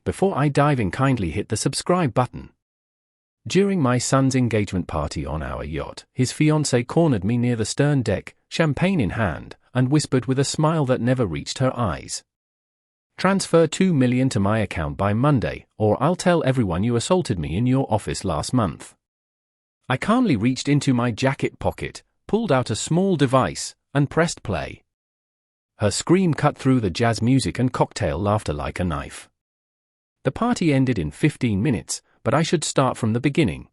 Before I dive in, kindly hit the subscribe button. During my son's engagement party on our yacht, his fiancée cornered me near the stern deck, champagne in hand, and whispered with a smile that never reached her eyes. "Transfer $2 million to my account by Monday, or I'll tell everyone you assaulted me in your office last month." I calmly reached into my jacket pocket, pulled out a small device, and pressed play. Her scream cut through the jazz music and cocktail laughter like a knife. The party ended in 15 minutes, but I should start from the beginning.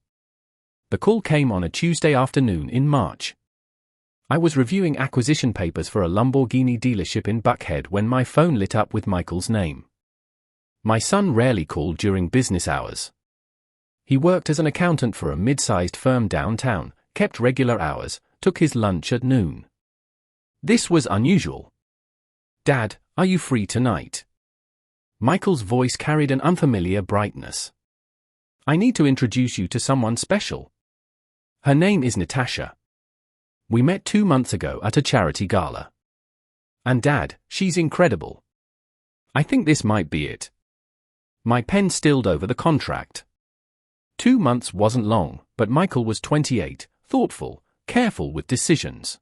The call came on a Tuesday afternoon in March. I was reviewing acquisition papers for a Lamborghini dealership in Buckhead when my phone lit up with Michael's name. My son rarely called during business hours. He worked as an accountant for a mid-sized firm downtown, kept regular hours, took his lunch at noon. This was unusual. "Dad, are you free tonight?" Michael's voice carried an unfamiliar brightness. "I need to introduce you to someone special. Her name is Natasha. We met 2 months ago at a charity gala. And Dad, she's incredible. I think this might be it." My pen stilled over the contract. 2 months wasn't long, but Michael was 28, thoughtful, careful with decisions.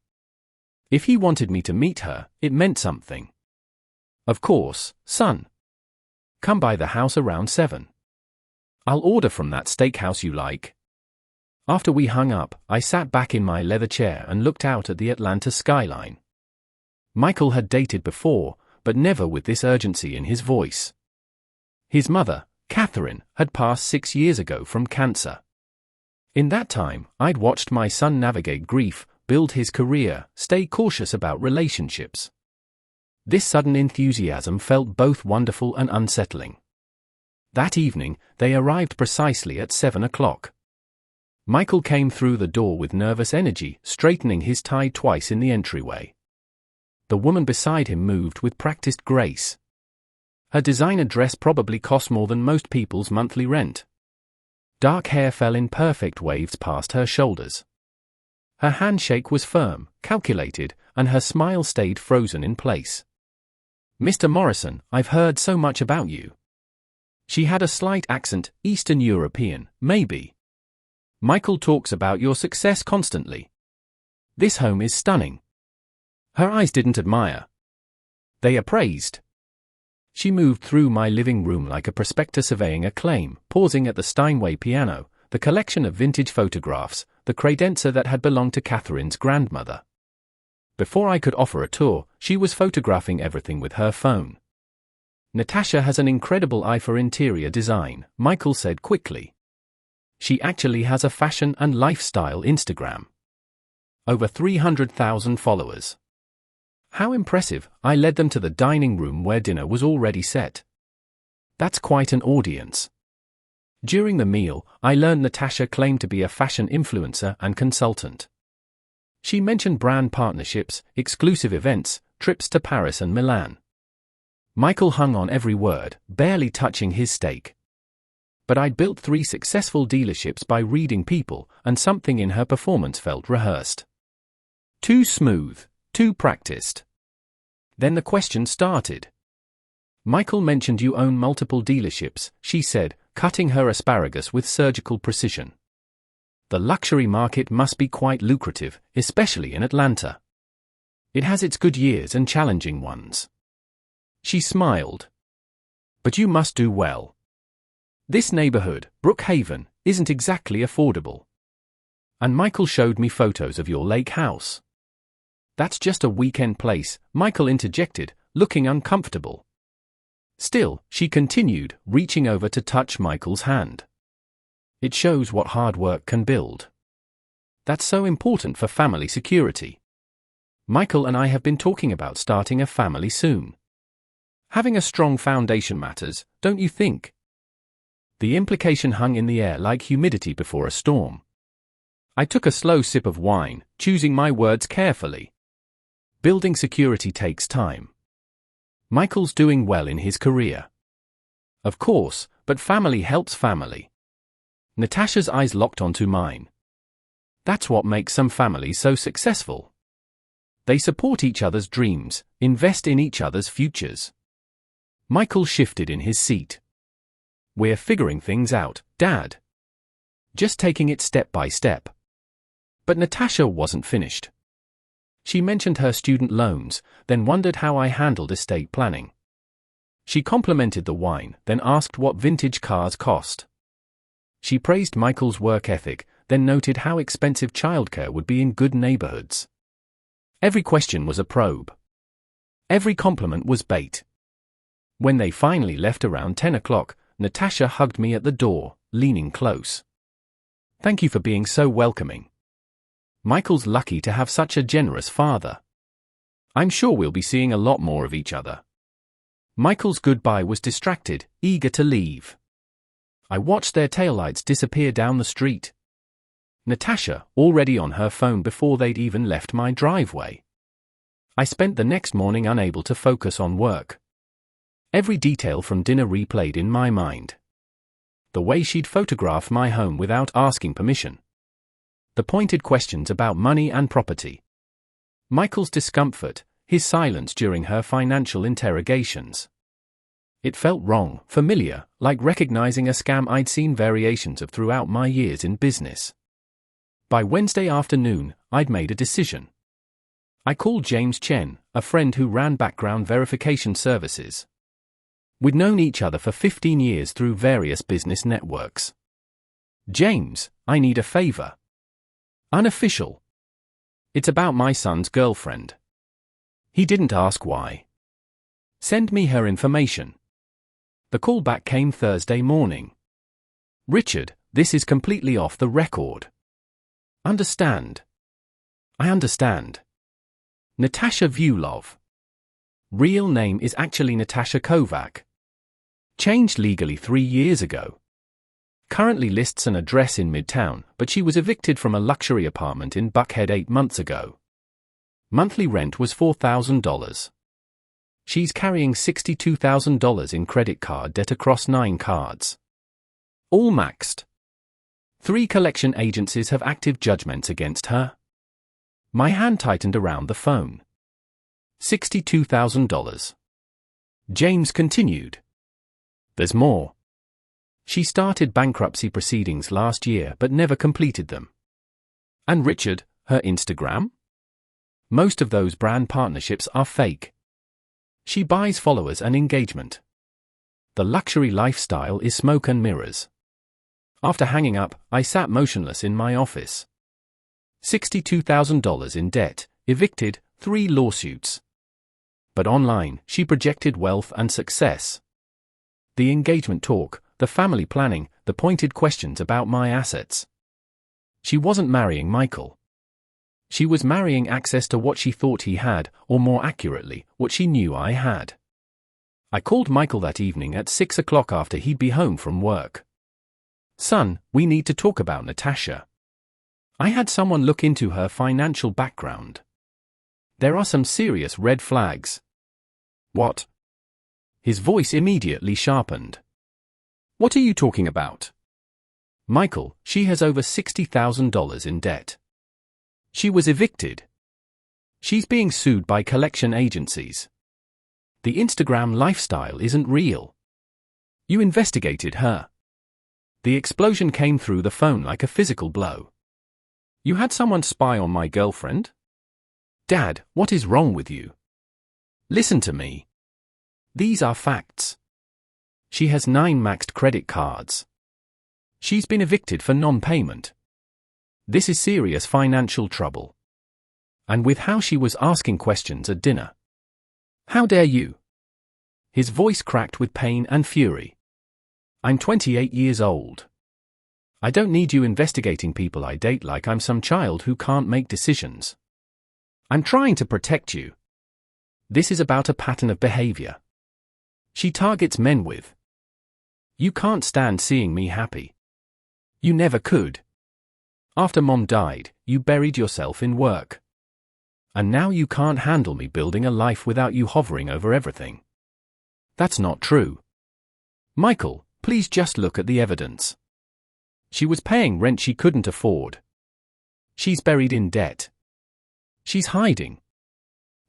If he wanted me to meet her, it meant something. "Of course, son. Come by the house around 7. I'll order from that steakhouse you like." After we hung up, I sat back in my leather chair and looked out at the Atlanta skyline. Michael had dated before, but never with this urgency in his voice. His mother, Catherine, had passed 6 years ago from cancer. In that time, I'd watched my son navigate grief, build his career, stay cautious about relationships. This sudden enthusiasm felt both wonderful and unsettling. That evening, they arrived precisely at 7 o'clock. Michael came through the door with nervous energy, straightening his tie twice in the entryway. The woman beside him moved with practiced grace. Her designer dress probably cost more than most people's monthly rent. Dark hair fell in perfect waves past her shoulders. Her handshake was firm, calculated, and her smile stayed frozen in place. "Mr. Morrison, I've heard so much about you." She had a slight accent, Eastern European, maybe. "Michael talks about your success constantly. This home is stunning." Her eyes didn't admire. They appraised. She moved through my living room like a prospector surveying a claim, pausing at the Steinway piano, the collection of vintage photographs, the credenza that had belonged to Catherine's grandmother. Before I could offer a tour, she was photographing everything with her phone. "Natasha has an incredible eye for interior design," Michael said quickly. "She actually has a fashion and lifestyle Instagram. Over 300,000 followers." How impressive. I led them to the dining room where dinner was already set. That's quite an audience. During the meal, I learned Natasha claimed to be a fashion influencer and consultant. She mentioned brand partnerships, exclusive events, trips to Paris and Milan. Michael hung on every word, barely touching his steak. But I'd built 3 successful dealerships by reading people, and something in her performance felt rehearsed. Too smooth, too practiced. Then the question started. "Michael mentioned you own multiple dealerships," she said, cutting her asparagus with surgical precision. "The luxury market must be quite lucrative, especially in Atlanta. It has its good years and challenging ones." She smiled. "But you must do well. This neighborhood, Brookhaven, isn't exactly affordable. And Michael showed me photos of your lake house." "That's just a weekend place," Michael interjected, looking uncomfortable. Still, she continued, reaching over to touch Michael's hand. "It shows what hard work can build. That's so important for family security. Michael and I have been talking about starting a family soon. Having a strong foundation matters, don't you think?" The implication hung in the air like humidity before a storm. I took a slow sip of wine, choosing my words carefully. Building security takes time. Michael's doing well in his career. Of course, but family helps family. Natasha's eyes locked onto mine. That's what makes some families so successful. They support each other's dreams, invest in each other's futures. Michael shifted in his seat. We're figuring things out, Dad. Just taking it step by step. But Natasha wasn't finished. She mentioned her student loans, then wondered how I handled estate planning. She complimented the wine, then asked what vintage cars cost. She praised Michael's work ethic, then noted how expensive childcare would be in good neighborhoods. Every question was a probe. Every compliment was bait. When they finally left around 10 o'clock, Natasha hugged me at the door, leaning close. Thank you for being so welcoming. Michael's lucky to have such a generous father. I'm sure we'll be seeing a lot more of each other. Michael's goodbye was distracted, eager to leave. I watched their taillights disappear down the street. Natasha, already on her phone before they'd even left my driveway. I spent the next morning unable to focus on work. Every detail from dinner replayed in my mind. The way she'd photographed my home without asking permission. The pointed questions about money and property. Michael's discomfort, his silence during her financial interrogations. It felt wrong, familiar, like recognizing a scam I'd seen variations of throughout my years in business. By Wednesday afternoon, I'd made a decision. I called James Chen, a friend who ran background verification services. We'd known each other for 15 years through various business networks. James, I need a favor. Unofficial. It's about my son's girlfriend. He didn't ask why. Send me her information. The callback came Thursday morning. Richard, this is completely off the record. Understand. I understand. Natasha Vulov. Real name is actually Natasha Kovac. Changed legally 3 years ago. Currently lists an address in Midtown, but she was evicted from a luxury apartment in Buckhead 8 months ago. Monthly rent was $4,000. She's carrying $62,000 in credit card debt across 9 cards. All maxed. 3 collection agencies have active judgments against her. My hand tightened around the phone. $62,000. James continued. There's more. She started bankruptcy proceedings last year but never completed them. And Richard, her Instagram? Most of those brand partnerships are fake. She buys followers and engagement. The luxury lifestyle is smoke and mirrors. After hanging up, I sat motionless in my office. $62,000 in debt, evicted, 3 lawsuits. But online, she projected wealth and success. The engagement talk, the family planning, the pointed questions about my assets. She wasn't marrying Michael. She was marrying access to what she thought he had, or more accurately, what she knew I had. I called Michael that evening at 6 o'clock after he'd be home from work. Son, we need to talk about Natasha. I had someone look into her financial background. There are some serious red flags. What? His voice immediately sharpened. What are you talking about? Michael, she has over $60,000 in debt. She was evicted. She's being sued by collection agencies. The Instagram lifestyle isn't real. You investigated her. The explosion came through the phone like a physical blow. You had someone spy on my girlfriend? Dad, what is wrong with you? Listen to me. These are facts. She has 9 maxed credit cards. She's been evicted for non-payment. This is serious financial trouble. And with how she was asking questions at dinner. How dare you? His voice cracked with pain and fury. I'm 28 years old. I don't need you investigating people I date like I'm some child who can't make decisions. I'm trying to protect you. This is about a pattern of behavior. She targets men with. You can't stand seeing me happy. You never could. After Mom died, you buried yourself in work. And now you can't handle me building a life without you hovering over everything. That's not true. Michael, please just look at the evidence. She was paying rent she couldn't afford. She's buried in debt. She's hiding.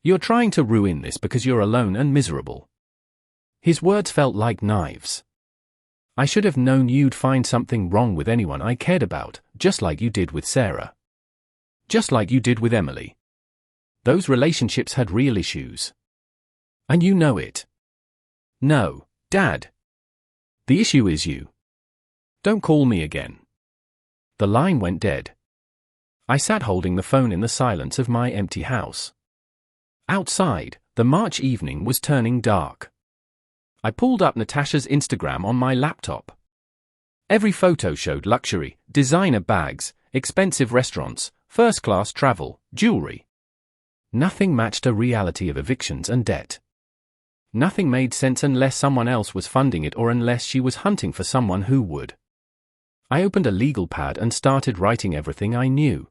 You're trying to ruin this because you're alone and miserable. His words felt like knives. I should have known you'd find something wrong with anyone I cared about, just like you did with Sarah. Just like you did with Emily. Those relationships had real issues. And you know it. No, Dad. The issue is you. Don't call me again. The line went dead. I sat holding the phone in the silence of my empty house. Outside, the March evening was turning dark. I pulled up Natasha's Instagram on my laptop. Every photo showed luxury, designer bags, expensive restaurants, first-class travel, jewelry. Nothing matched a reality of evictions and debt. Nothing made sense unless someone else was funding it or unless she was hunting for someone who would. I opened a legal pad and started writing everything I knew.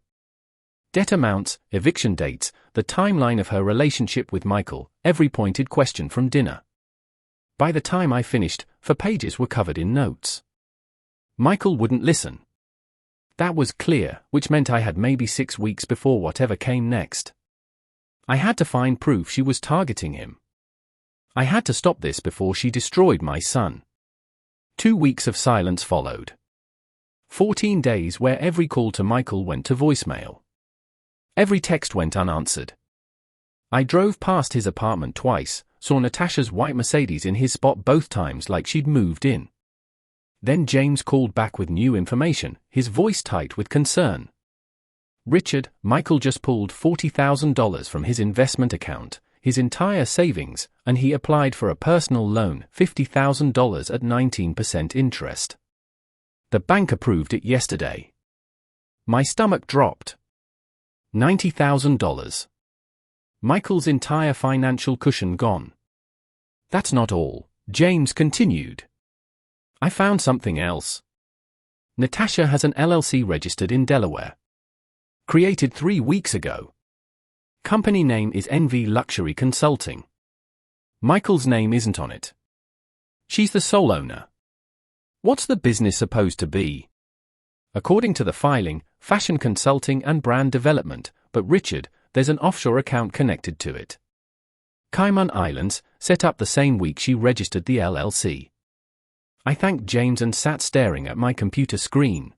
Debt amounts, eviction dates, the timeline of her relationship with Michael, every pointed question from dinner. By the time I finished, 4 pages were covered in notes. Michael wouldn't listen. That was clear, which meant I had maybe 6 weeks before whatever came next. I had to find proof she was targeting him. I had to stop this before she destroyed my son. 2 weeks of silence followed. 14 days where every call to Michael went to voicemail. Every text went unanswered. I drove past his apartment twice, saw Natasha's white Mercedes in his spot both times like she'd moved in. Then James called back with new information, his voice tight with concern. Richard, Michael just pulled $40,000 from his investment account, his entire savings, and he applied for a personal loan, $50,000 at 19% interest. The bank approved it yesterday. My stomach dropped. $90,000. Michael's entire financial cushion gone. That's not all, James continued. I found something else. Natasha has an LLC registered in Delaware. Created 3 weeks ago. Company name is NV Luxury Consulting. Michael's name isn't on it. She's the sole owner. What's the business supposed to be? According to the filing, fashion consulting and brand development, but Richard, there's an offshore account connected to it. Cayman Islands, set up the same week she registered the LLC. I thanked James and sat staring at my computer screen.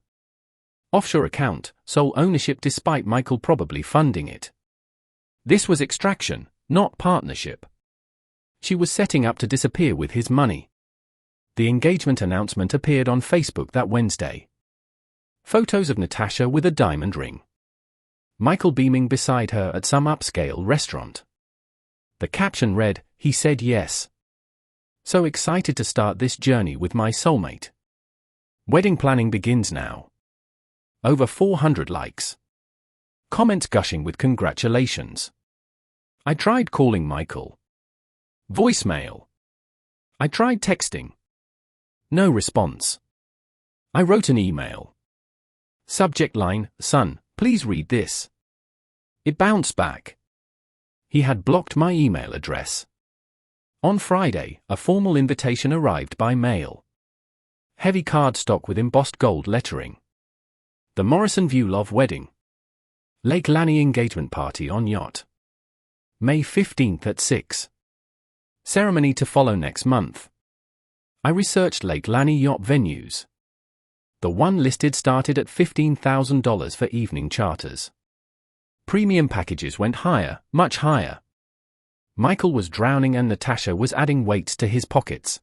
Offshore account, sole ownership despite Michael probably funding it. This was extraction, not partnership. She was setting up to disappear with his money. The engagement announcement appeared on Facebook that Wednesday. Photos of Natasha with a diamond ring. Michael beaming beside her at some upscale restaurant. The caption read, "He said yes. So excited to start this journey with my soulmate. Wedding planning begins now." Over 400 likes. Comments gushing with congratulations. I tried calling Michael. Voicemail. I tried texting. No response. I wrote an email. Subject line, "Son, please read this." It bounced back. He had blocked my email address. On Friday, a formal invitation arrived by mail. Heavy cardstock with embossed gold lettering. The Morrison View Love Wedding. Lake Lanny engagement party on Yacht. May 15th at 6. Ceremony to follow next month. I researched Lake Lanny yacht venues. The one listed started at $15,000 for evening charters. Premium packages went higher, much higher. Michael was drowning and Natasha was adding weights to his pockets.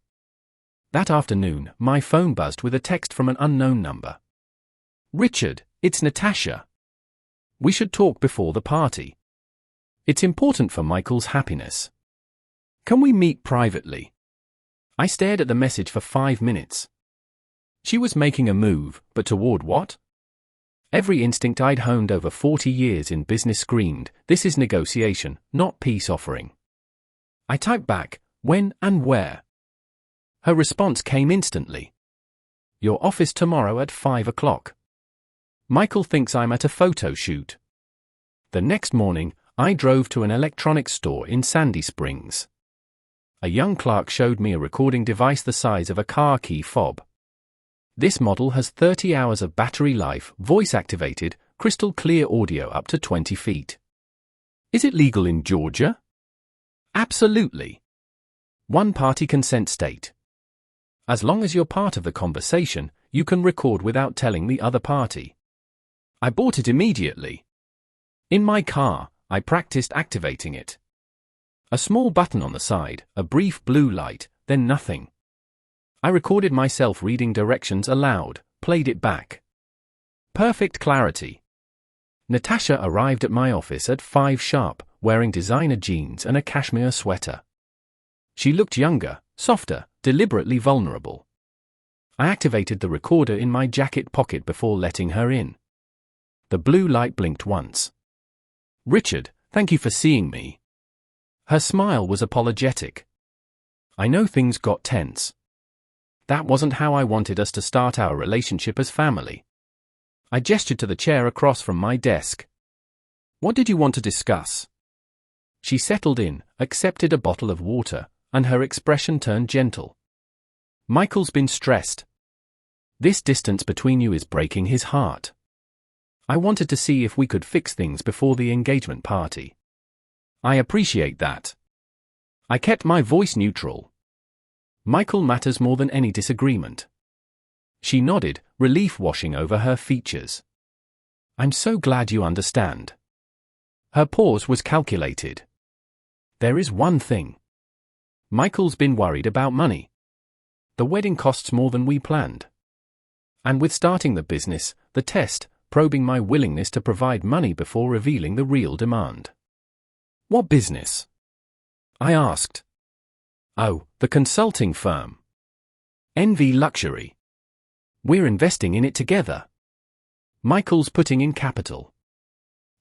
That afternoon, my phone buzzed with a text from an unknown number. "Richard, it's Natasha. We should talk before the party. It's important for Michael's happiness. Can we meet privately?" I stared at the message for 5 minutes. She was making a move, but toward what? Every instinct I'd honed over 40 years in business screamed, this is negotiation, not peace offering. I typed back, when and where. Her response came instantly. Your office tomorrow at 5 o'clock. Michael thinks I'm at a photo shoot. The next morning, I drove to an electronics store in Sandy Springs. A young clerk showed me a recording device the size of a car key fob. This model has 30 hours of battery life, voice-activated, crystal clear audio up to 20 feet. Is it legal in Georgia? Absolutely. One-party consent state. As long as you're part of the conversation, you can record without telling the other party. I bought it immediately. In my car, I practiced activating it. A small button on the side, a brief blue light, then nothing. I recorded myself reading directions aloud, played it back. Perfect clarity. Natasha arrived at my office at 5 sharp, wearing designer jeans and a cashmere sweater. She looked younger, softer, deliberately vulnerable. I activated the recorder in my jacket pocket before letting her in. The blue light blinked once. "Richard, thank you for seeing me." Her smile was apologetic. "I know things got tense. That wasn't how I wanted us to start our relationship as family." I gestured to the chair across from my desk. "What did you want to discuss?" She settled in, accepted a bottle of water, and her expression turned gentle. "Michael's been stressed. This distance between you is breaking his heart. I wanted to see if we could fix things before the engagement party." "I appreciate that." I kept my voice neutral. "Michael matters more than any disagreement." She nodded, relief washing over her features. "I'm so glad you understand." Her pause was calculated. "There is one thing. Michael's been worried about money. The wedding costs more than we planned. And with starting the business, the test, probing my willingness to provide money before revealing the real demand." "What business?" I asked. "Oh, the consulting firm. NV Luxury. We're investing in it together. Michael's putting in capital.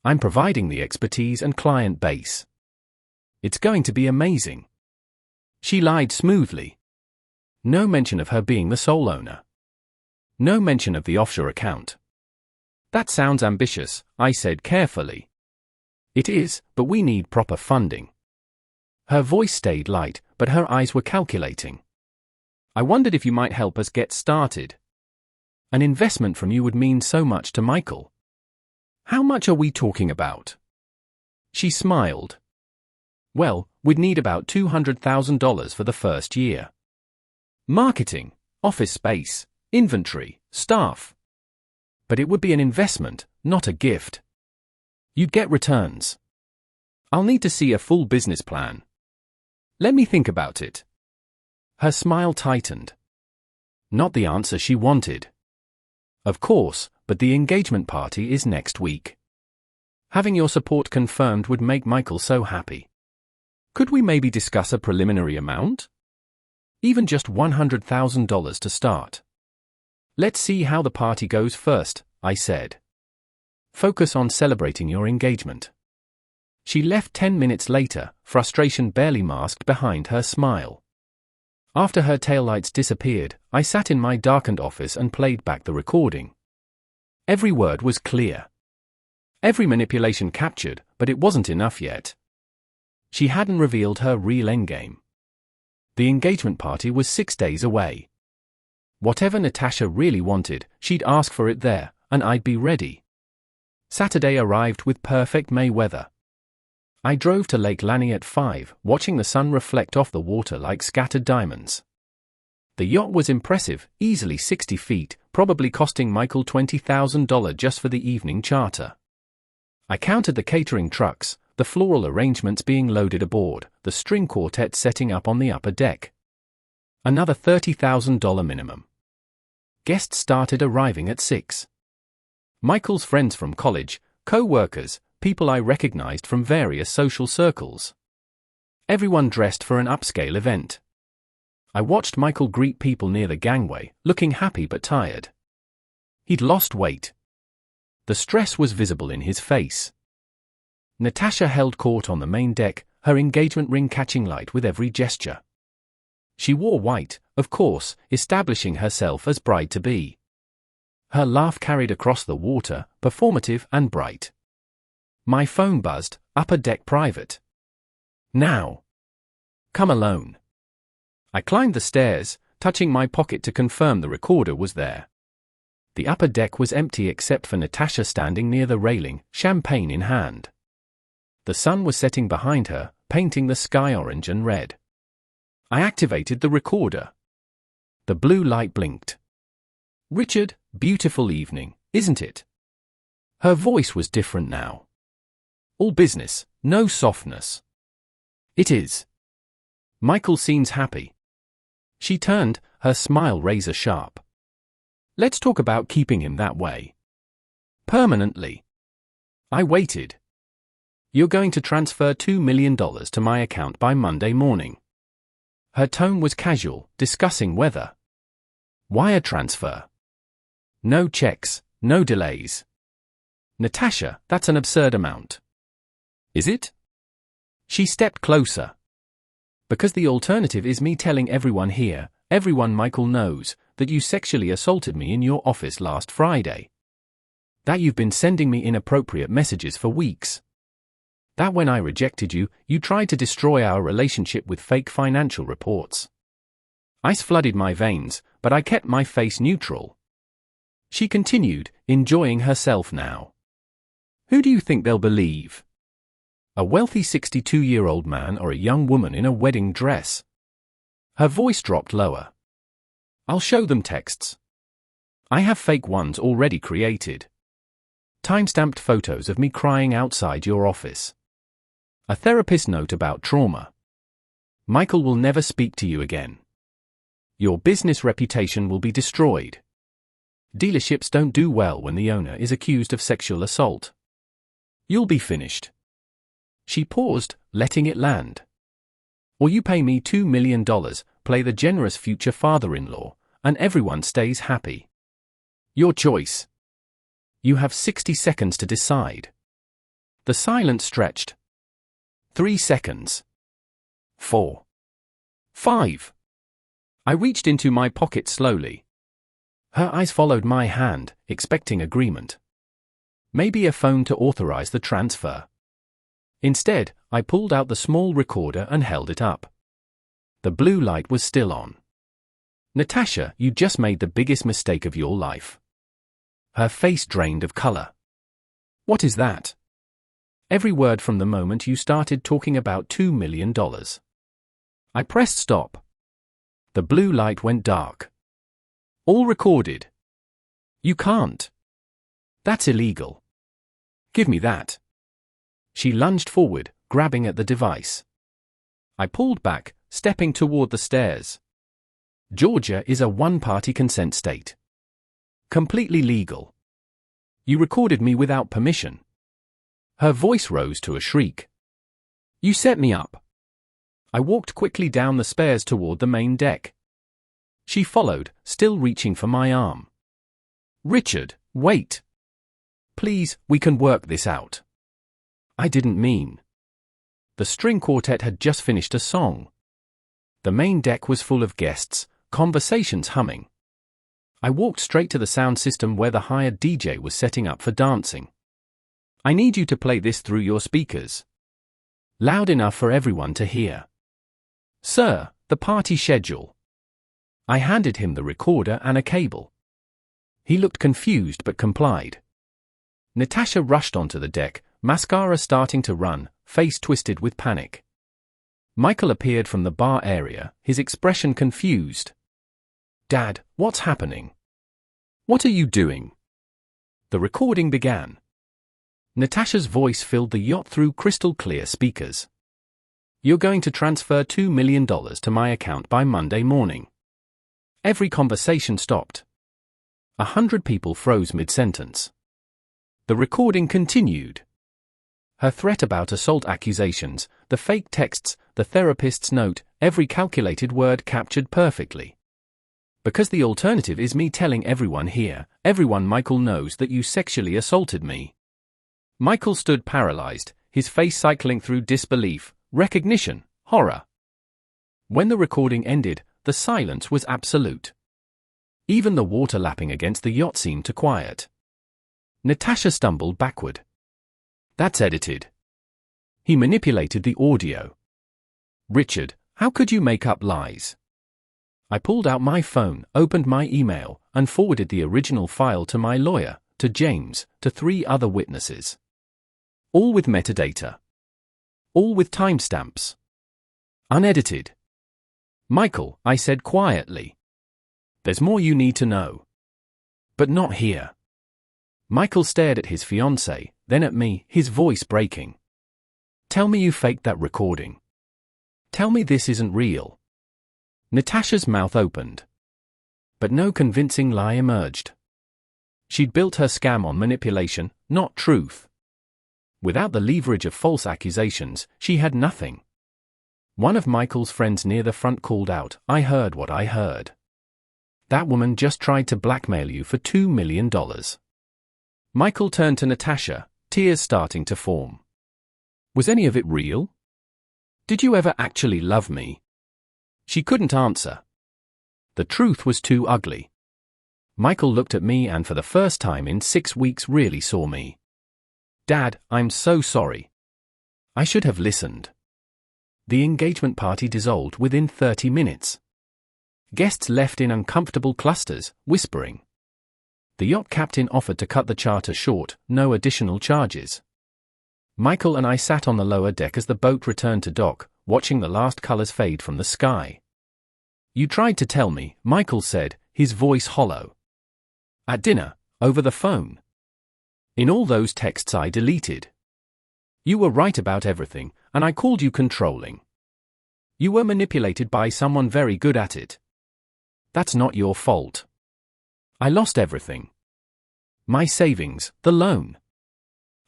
I'm providing the expertise and client base. It's going to be amazing." She lied smoothly. No mention of her being the sole owner. No mention of the offshore account. "That sounds ambitious," I said carefully. "It is, but we need proper funding." Her voice stayed light, but her eyes were calculating. "I wondered if you might help us get started. An investment from you would mean so much to Michael." "How much are we talking about?" She smiled. "Well, we'd need about $200,000 for the first year. Marketing, office space, inventory, staff. But it would be an investment, not a gift. You'd get returns. I'll need to see a full business plan. Let me think about it." Her smile tightened. Not the answer she wanted. "Of course, but the engagement party is next week. Having your support confirmed would make Michael so happy. Could we maybe discuss a preliminary amount? Even just $100,000 to start. Let's see how the party goes first," I said. "Focus on celebrating your engagement." She left 10 minutes later, frustration barely masked behind her smile. After her taillights disappeared, I sat in my darkened office and played back the recording. Every word was clear. Every manipulation captured, but it wasn't enough yet. She hadn't revealed her real endgame. The engagement party was 6 days away. Whatever Natasha really wanted, she'd ask for it there, and I'd be ready. Saturday arrived with perfect May weather. I drove to Lake Lanny at 5, watching the sun reflect off the water like scattered diamonds. The yacht was impressive, easily 60 feet, probably costing Michael $20,000 just for the evening charter. I counted the catering trucks, the floral arrangements being loaded aboard, the string quartet setting up on the upper deck. Another $30,000 minimum. Guests started arriving at 6. Michael's friends from college, co-workers, people I recognized from various social circles. Everyone dressed for an upscale event. I watched Michael greet people near the gangway, looking happy but tired. He'd lost weight. The stress was visible in his face. Natasha held court on the main deck, her engagement ring catching light with every gesture. She wore white, of course, establishing herself as bride-to-be. Her laugh carried across the water, performative and bright. My phone buzzed, upper deck private. "Now. Come alone." I climbed the stairs, touching my pocket to confirm the recorder was there. The upper deck was empty except for Natasha standing near the railing, champagne in hand. The sun was setting behind her, painting the sky orange and red. I activated the recorder. The blue light blinked. Richard, beautiful evening, isn't it? Her voice was different now. All business, no softness. It is. Michael seems happy. She turned, her smile razor sharp. Let's talk about keeping him that way. Permanently. I waited. You're going to transfer $2 million to my account by Monday morning. Her tone was casual, discussing whether. Wire transfer. No checks, no delays. Natasha, that's an absurd amount. Is it? She stepped closer. Because the alternative is me telling everyone here, everyone Michael knows, that you sexually assaulted me in your office last Friday. That you've been sending me inappropriate messages for weeks. That when I rejected you, you tried to destroy our relationship with fake financial reports. Ice flooded my veins, but I kept my face neutral. She continued, enjoying herself now. Who do you think they'll believe? A wealthy 62-year-old man or a young woman in a wedding dress? Her voice dropped lower. I'll show them texts. I have fake ones already created. Time-stamped photos of me crying outside your office. A therapist note about trauma. Michael will never speak to you again. Your business reputation will be destroyed. Dealerships don't do well when the owner is accused of sexual assault. You'll be finished. She paused, letting it land. Or you pay me $2 million, play the generous future father-in-law, and everyone stays happy. Your choice. You have 60 seconds to decide. The silence stretched. 3 seconds. 4. 5. I reached into my pocket slowly. Her eyes followed my hand, expecting agreement. Maybe a phone to authorize the transfer. Instead, I pulled out the small recorder and held it up. The blue light was still on. Natasha, you just made the biggest mistake of your life. Her face drained of color. What is that? Every word from the moment you started talking about $2 million. I pressed stop. The blue light went dark. All recorded. You can't. That's illegal. Give me that. She lunged forward, grabbing at the device. I pulled back, stepping toward the stairs. Georgia is a one-party consent state. Completely legal. You recorded me without permission. Her voice rose to a shriek. You set me up. I walked quickly down the stairs toward the main deck. She followed, still reaching for my arm. Richard, wait. Please, we can work this out. I didn't mean. The string quartet had just finished a song. The main deck was full of guests, conversations humming. I walked straight to the sound system where the hired DJ was setting up for dancing. I need you to play this through your speakers. Loud enough for everyone to hear. Sir, the party schedule. I handed him the recorder and a cable. He looked confused but complied. Natasha rushed onto the deck, mascara starting to run, face twisted with panic. Michael appeared from the bar area, his expression confused. Dad, what's happening? What are you doing? The recording began. Natasha's voice filled the yacht through crystal clear speakers. You're going to transfer $2 million to my account by Monday morning. Every conversation stopped. 100 people froze mid-sentence. The recording continued. Her threat about assault accusations, the fake texts, the therapist's note, every calculated word captured perfectly. Because the alternative is me telling everyone here, everyone Michael knows that you sexually assaulted me. Michael stood paralyzed, his face cycling through disbelief, recognition, horror. When the recording ended, the silence was absolute. Even the water lapping against the yacht seemed to quiet. Natasha stumbled backward. That's edited. He manipulated the audio. Richard, how could you make up lies? I pulled out my phone, opened my email, and forwarded the original file to my lawyer, to James, to 3 other witnesses. All with metadata. All with timestamps. Unedited. Michael, I said quietly. There's more you need to know. But not here. Michael stared at his fiancée, then at me, his voice breaking. Tell me you faked that recording. Tell me this isn't real. Natasha's mouth opened. But no convincing lie emerged. She'd built her scam on manipulation, not truth. Without the leverage of false accusations, she had nothing. One of Michael's friends near the front called out, "I heard what I heard. That woman just tried to blackmail you for $2 million. Michael turned to Natasha, tears starting to form. Was any of it real? Did you ever actually love me? She couldn't answer. The truth was too ugly. Michael looked at me and for the first time in 6 weeks really saw me. Dad, I'm so sorry. I should have listened. The engagement party dissolved within 30 minutes. Guests left in uncomfortable clusters, whispering. The yacht captain offered to cut the charter short, no additional charges. Michael and I sat on the lower deck as the boat returned to dock, watching the last colors fade from the sky. You tried to tell me, Michael said, his voice hollow. At dinner, over the phone. In all those texts I deleted. You were right about everything, and I called you controlling. You were manipulated by someone very good at it. That's not your fault. I lost everything. My savings, the loan.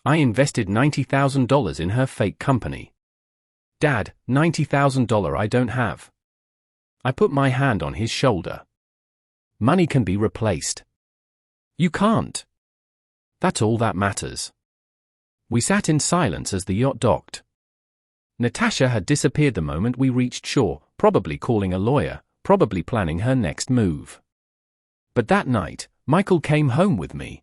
I invested $90,000 in her fake company. Dad, $90,000 I don't have. I put my hand on his shoulder. Money can be replaced. You can't. That's all that matters. We sat in silence as the yacht docked. Natasha had disappeared the moment we reached shore, probably calling a lawyer, probably planning her next move. But that night, Michael came home with me.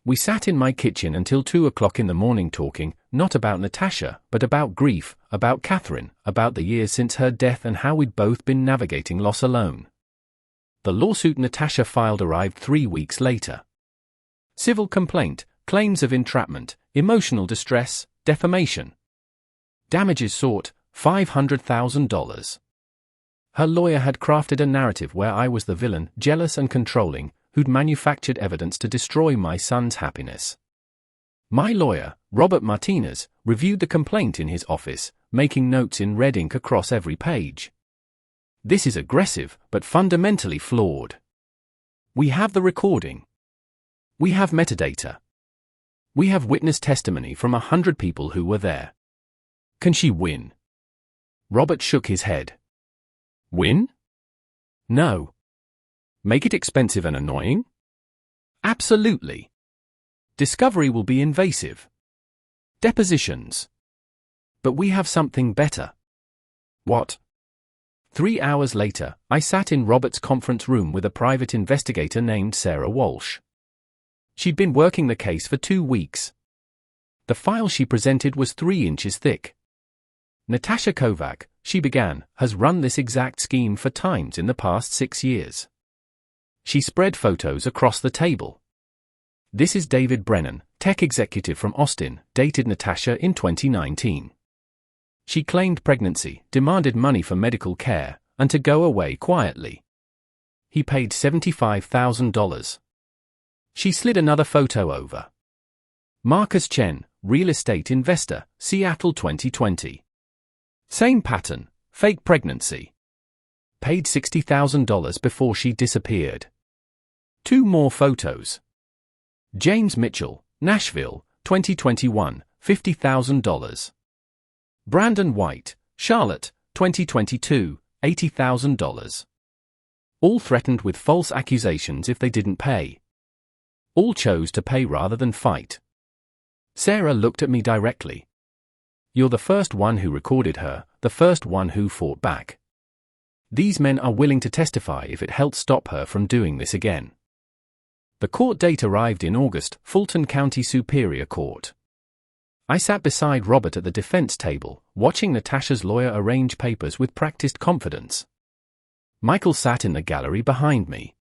We sat in my kitchen until 2 o'clock in the morning talking, not about Natasha, but about grief, about Catherine, about the years since her death and how we'd both been navigating loss alone. The lawsuit Natasha filed arrived 3 weeks later. Civil complaint, claims of entrapment, emotional distress, defamation. Damages sought, $500,000. Her lawyer had crafted a narrative where I was the villain, jealous and controlling, who'd manufactured evidence to destroy my son's happiness. My lawyer, Robert Martinez, reviewed the complaint in his office, making notes in red ink across every page. This is aggressive, but fundamentally flawed. We have the recording. We have metadata. We have witness testimony from 100 people who were there. Can she win? Robert shook his head. Win? No. Make it expensive and annoying? Absolutely. Discovery will be invasive. Depositions. But we have something better. What? 3 hours later, I sat in Robert's conference room with a private investigator named Sarah Walsh. She'd been working the case for 2 weeks. The file she presented was 3 inches thick. Natasha Kovac, she began, has run this exact scheme 4 times in the past 6 years. She spread photos across the table. This is David Brennan, tech executive from Austin, dated Natasha in 2019. She claimed pregnancy, demanded money for medical care, and to go away quietly. He paid $75,000. She slid another photo over. Marcus Chen, real estate investor, Seattle 2020. Same pattern, fake pregnancy. Paid $60,000 before she disappeared. 2 more photos. James Mitchell, Nashville, 2021, $50,000. Brandon White, Charlotte, 2022, $80,000. All threatened with false accusations if they didn't pay. All chose to pay rather than fight. Sarah looked at me directly. You're the first one who recorded her, the first one who fought back. These men are willing to testify if it helped stop her from doing this again. The court date arrived in August, Fulton County Superior Court. I sat beside Robert at the defense table, watching Natasha's lawyer arrange papers with practiced confidence. Michael sat in the gallery behind me.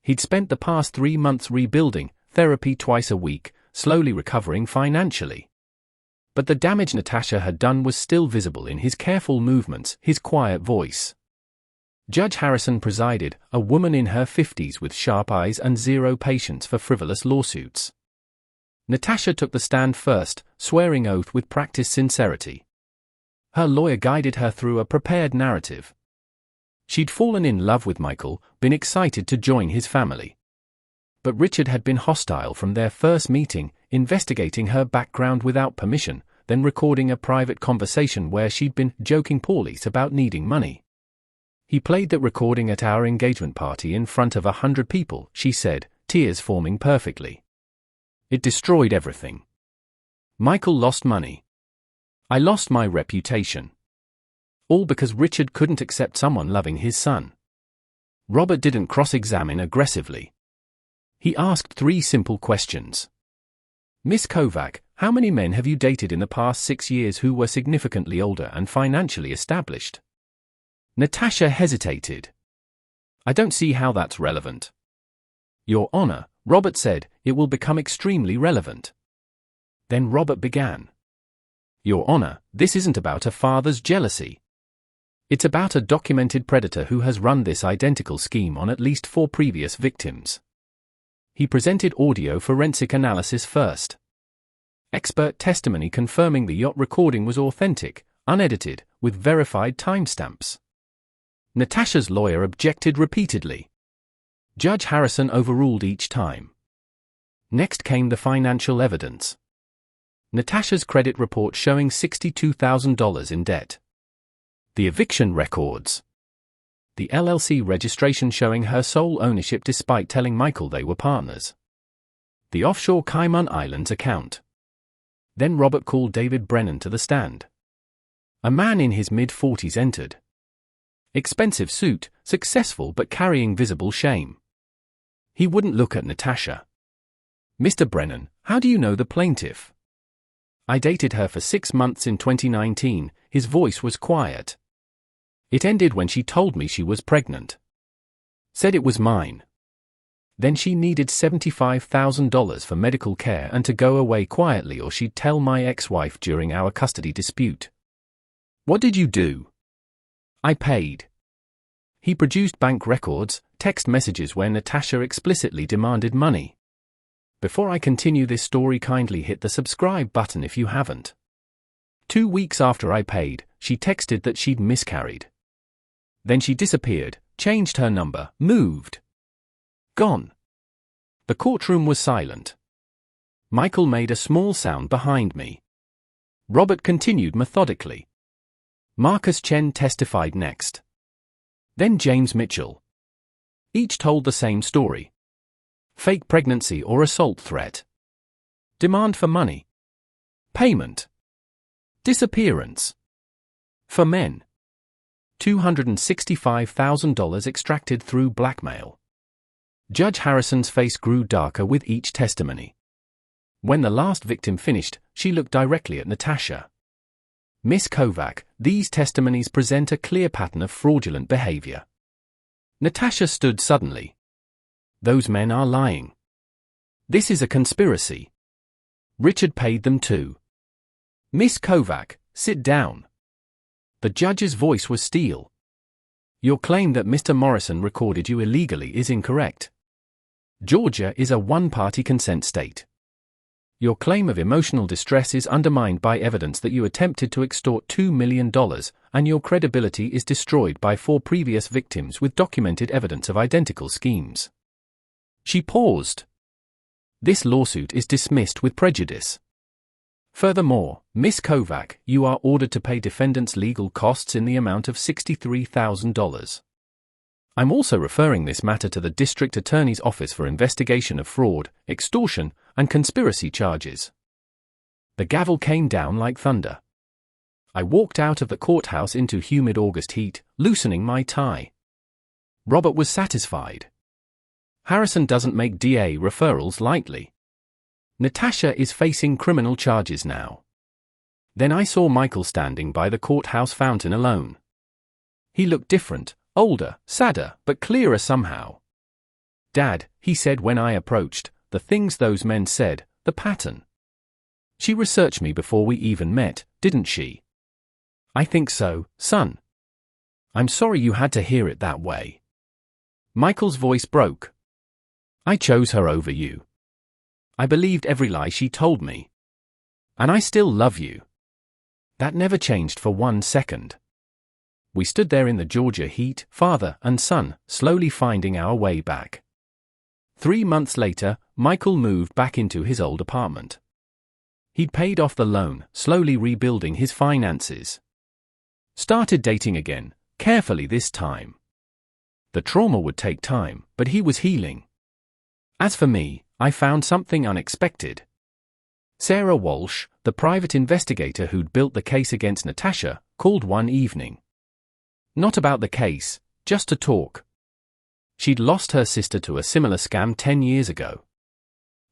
He'd spent the past 3 months rebuilding, therapy twice a week, slowly recovering financially. But the damage Natasha had done was still visible in his careful movements, his quiet voice. Judge Harrison presided, a woman in her 50s with sharp eyes and zero patience for frivolous lawsuits. Natasha took the stand first, swearing oath with practiced sincerity. Her lawyer guided her through a prepared narrative. She'd fallen in love with Michael, been excited to join his family. But Richard had been hostile from their first meeting, investigating her background without permission, then recording a private conversation where she'd been joking police about needing money. He played that recording at our engagement party in front of 100 people, she said, tears forming perfectly. It destroyed everything. Michael lost money. I lost my reputation. All because Richard couldn't accept someone loving his son. Robert didn't cross-examine aggressively. He asked 3 simple questions. Miss Kovac, how many men have you dated in the past 6 years who were significantly older and financially established? Natasha hesitated. I don't see how that's relevant. Your Honor, Robert said, it will become extremely relevant. Then Robert began. Your Honor, this isn't about a father's jealousy. It's about a documented predator who has run this identical scheme on at least 4 previous victims. He presented audio forensic analysis first. Expert testimony confirming the yacht recording was authentic, unedited, with verified timestamps. Natasha's lawyer objected repeatedly. Judge Harrison overruled each time. Next came the financial evidence. Natasha's credit report showing $62,000 in debt. The eviction records. The LLC registration showing her sole ownership despite telling Michael they were partners. The offshore Cayman Islands account. Then Robert called David Brennan to the stand. A man in his mid-40s entered. Expensive suit, successful but carrying visible shame. He wouldn't look at Natasha. Mr. Brennan, how do you know the plaintiff? I dated her for 6 months in 2019, his voice was quiet. It ended when she told me she was pregnant. Said it was mine. Then she needed $75,000 for medical care and to go away quietly or she'd tell my ex-wife during our custody dispute. What did you do? I paid. He produced bank records, text messages where Natasha explicitly demanded money. Before I continue this story, kindly hit the subscribe button if you haven't. 2 weeks after I paid, she texted that she'd miscarried. Then she disappeared, changed her number, moved. Gone. The courtroom was silent. Michael made a small sound behind me. Robert continued methodically. Marcus Chen testified next. Then James Mitchell. Each told the same story. Fake pregnancy or assault threat. Demand for money. Payment. Disappearance. For men. $265,000 extracted through blackmail. Judge Harrison's face grew darker with each testimony. When the last victim finished, she looked directly at Natasha. Miss Kovac, these testimonies present a clear pattern of fraudulent behavior. Natasha stood suddenly. Those men are lying. This is a conspiracy. Richard paid them too. Miss Kovac, sit down. The judge's voice was steel. Your claim that Mr. Morrison recorded you illegally is incorrect. Georgia is a one-party consent state. Your claim of emotional distress is undermined by evidence that you attempted to extort $2 million, and your credibility is destroyed by 4 previous victims with documented evidence of identical schemes. She paused. This lawsuit is dismissed with prejudice. Furthermore, Miss Kovac, you are ordered to pay defendants' legal costs in the amount of $63,000. I'm also referring this matter to the District Attorney's Office for investigation of fraud, extortion, and conspiracy charges. The gavel came down like thunder. I walked out of the courthouse into humid August heat, loosening my tie. Robert was satisfied. Harrison doesn't make DA referrals lightly. Natasha is facing criminal charges now. Then I saw Michael standing by the courthouse fountain alone. He looked different, older, sadder, but clearer somehow. Dad, he said when I approached, the things those men said, the pattern. She researched me before we even met, didn't she? I think so, son. I'm sorry you had to hear it that way. Michael's voice broke. I chose her over you. I believed every lie she told me. And I still love you. That never changed for 1 second. We stood there in the Georgia heat, father and son, slowly finding our way back. 3 months later, Michael moved back into his old apartment. He'd paid off the loan, slowly rebuilding his finances. Started dating again, carefully this time. The trauma would take time, but he was healing. As for me, I found something unexpected. Sarah Walsh, the private investigator who'd built the case against Natasha, called one evening. Not about the case, just to talk. She'd lost her sister to a similar scam 10 years ago.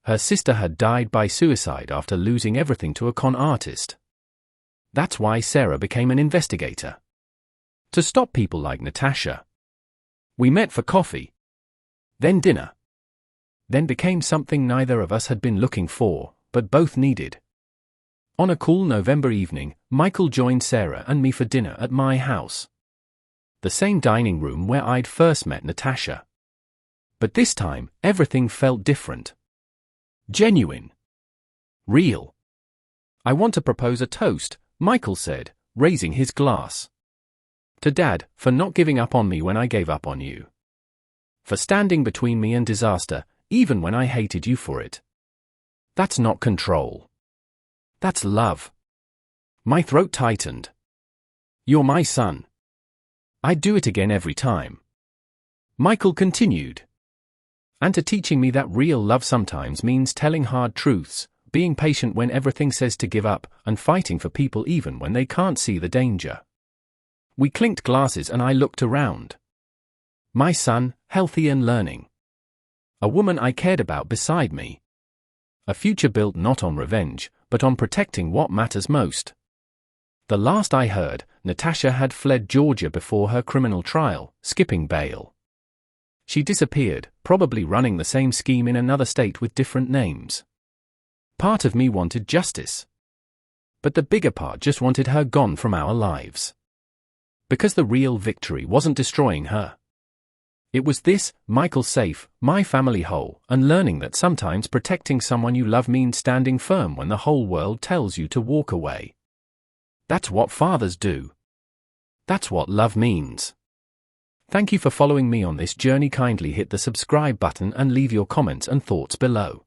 Her sister had died by suicide after losing everything to a con artist. That's why Sarah became an investigator. To stop people like Natasha. We met for coffee. Then dinner. Then became something neither of us had been looking for, but both needed. On a cool November evening, Michael joined Sarah and me for dinner at my house. The same dining room where I'd first met Natasha. But this time, everything felt different. Genuine. Real. I want to propose a toast, Michael said, raising his glass. To Dad, for not giving up on me when I gave up on you. For standing between me and disaster, even when I hated you for it. That's not control. That's love. My throat tightened. You're my son. I'd do it again every time. Michael continued. And to teaching me that real love sometimes means telling hard truths, being patient when everything says to give up, and fighting for people even when they can't see the danger. We clinked glasses and I looked around. My son, healthy and learning. A woman I cared about beside me. A future built not on revenge, but on protecting what matters most. The last I heard, Natasha had fled Georgia before her criminal trial, skipping bail. She disappeared, probably running the same scheme in another state with different names. Part of me wanted justice. But the bigger part just wanted her gone from our lives. Because the real victory wasn't destroying her. It was this, Michael safe, my family whole, and learning that sometimes protecting someone you love means standing firm when the whole world tells you to walk away. That's what fathers do. That's what love means. Thank you for following me on this journey. Kindly hit the subscribe button and leave your comments and thoughts below.